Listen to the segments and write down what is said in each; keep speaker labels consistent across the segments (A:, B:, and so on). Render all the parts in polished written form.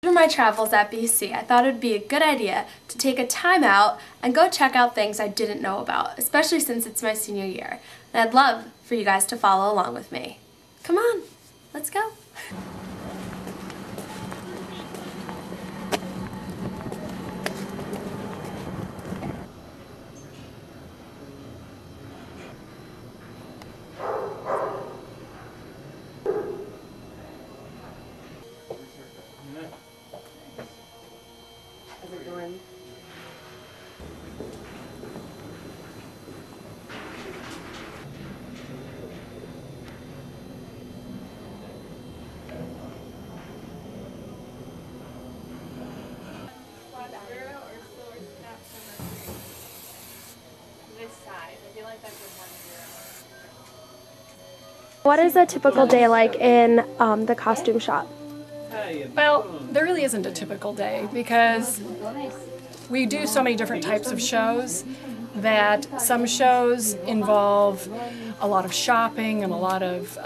A: After my travels at BC, I thought it would be a good idea to take a time out and go check out things I didn't know about, especially since it's my senior year. And I'd love for you guys to follow along with me. Come on, let's go. How's it going? What is a typical day like in the costume shop?
B: Well, there really isn't a typical day because we do so many different types of shows that some shows involve a lot of shopping and a lot of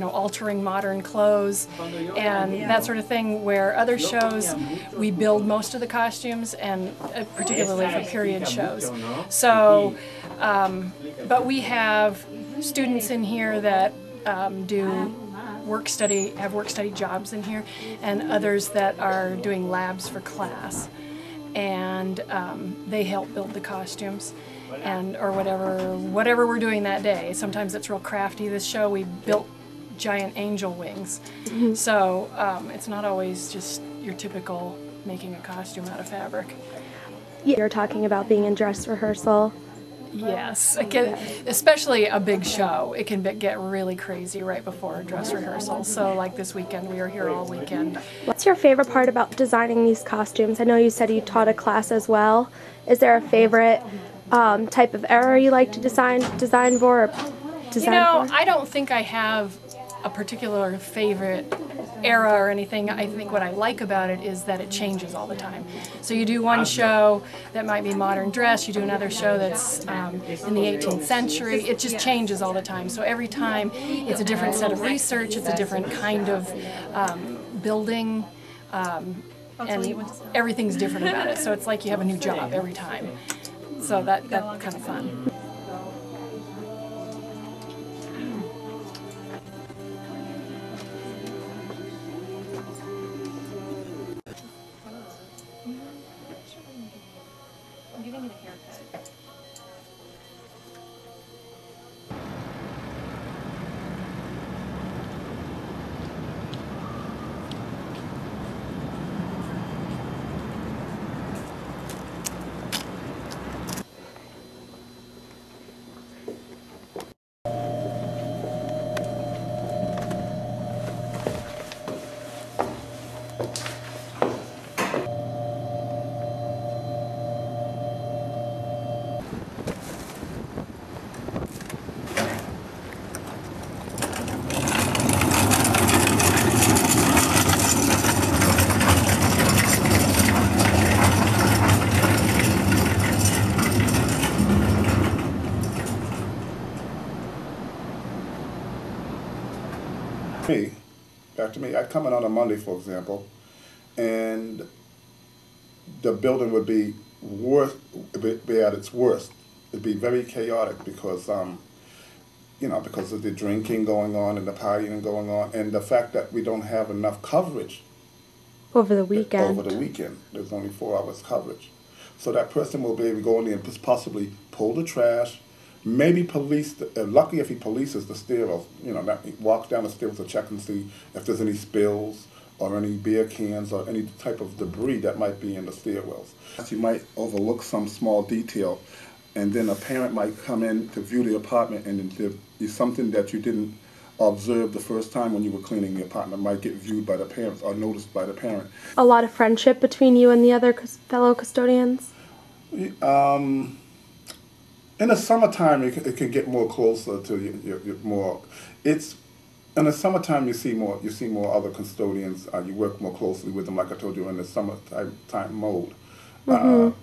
B: altering modern clothes and that sort of thing, where other shows we build most of the costumes, and particularly for period shows. So, but we have students in here that have work study jobs in here, and others that are doing labs for class, and they help build the costumes or whatever we're doing that day. Sometimes it's real crafty. This show we built giant angel wings. So it's not always just your typical making a costume out of fabric.
A: You're talking about being in dress rehearsal.
B: Yes, especially a big show. It can get really crazy right before dress rehearsal. So like this weekend, we were here all weekend.
A: What's your favorite part about designing these costumes? I know you said you taught a class as well. Is there a favorite type of era you like to design for?
B: I don't think I have a particular favorite era or anything. I think what I like about it is that it changes all the time. So you do one show that might be modern dress, you do another show that's in the 18th century. It just changes all the time. So every time it's a different set of research, it's a different kind of building, and everything's different about it. So it's like you have a new job every time. So that's kind of fun. I'm giving it a haircut.
C: Back to me, I'd come in on a Monday, for example, and the building would be at its worst. It'd be very chaotic because, because of the drinking going on and the partying going on, and the fact that we don't have enough coverage
A: over the weekend.
C: There's only 4 hours coverage. So that person will be able to go in there and possibly pull the trash, maybe police, lucky if he polices the stairwells, that he walks down the stairs to check and see if there's any spills or any beer cans or any type of debris that might be in the stairwells. You might overlook some small detail, and then a parent might come in to view the apartment, and there is something that you didn't observe the first time when you were cleaning the apartment might get viewed by the parents or noticed by the parent.
A: A lot of friendship between you and the other fellow custodians?
C: In the summertime, it can get more closer to you more. It's in the summertime you see more other custodians. You work more closely with them, like I told you, in the summertime mode.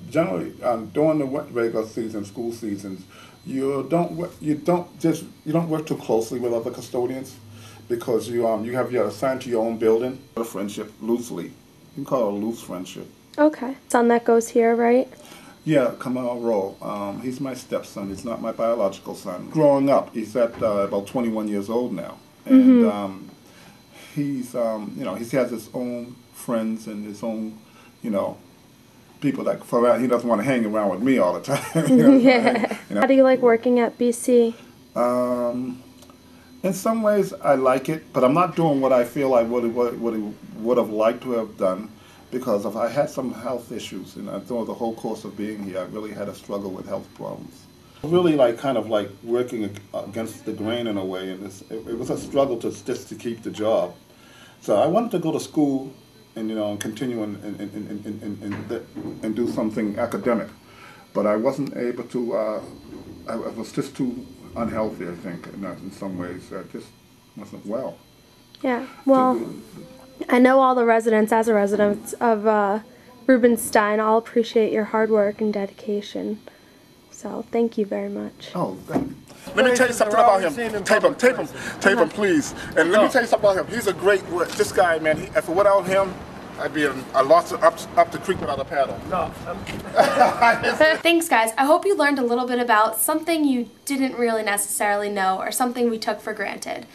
C: Generally, during the regular season, school seasons, you don't work too closely with other custodians because you're assigned to your own building. A friendship loosely. You can call it a loose friendship.
A: Okay. Son that goes here, right?
C: Yeah, Kamal Rowe. He's my stepson. He's not my biological son. Growing up, he's at about 21 years old now, and he's he has his own friends and his own people that he doesn't want to hang around with me all the time.
A: Yeah. How do you like working at BC?
C: In some ways, I like it, but I'm not doing what I feel I would have liked to have done, because I had some health issues, and through the whole course of being here, I really had a struggle with health problems. Really, kind of working against the grain in a way, and it was a struggle just to keep the job. So I wanted to go to school and continue and do something academic, but I wasn't able to. I was just too unhealthy, I think, in some ways. I just wasn't well.
A: Yeah, well, I know all the residents, as a resident of Rubenstein, all appreciate your hard work and dedication. So thank you very much.
C: Oh, thank you. Let me tell you something about him. Tape him, please. And let me tell you something about him. He's a great, this guy, man, if it without him, I'd be a lost up the creek without a paddle. No.
A: Thanks, guys. I hope you learned a little bit about something you didn't really necessarily know, or something we took for granted.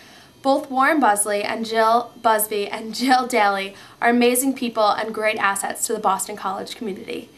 A: Both Warren Busley and Jill Busby and Jill Daly are amazing people and great assets to the Boston College community.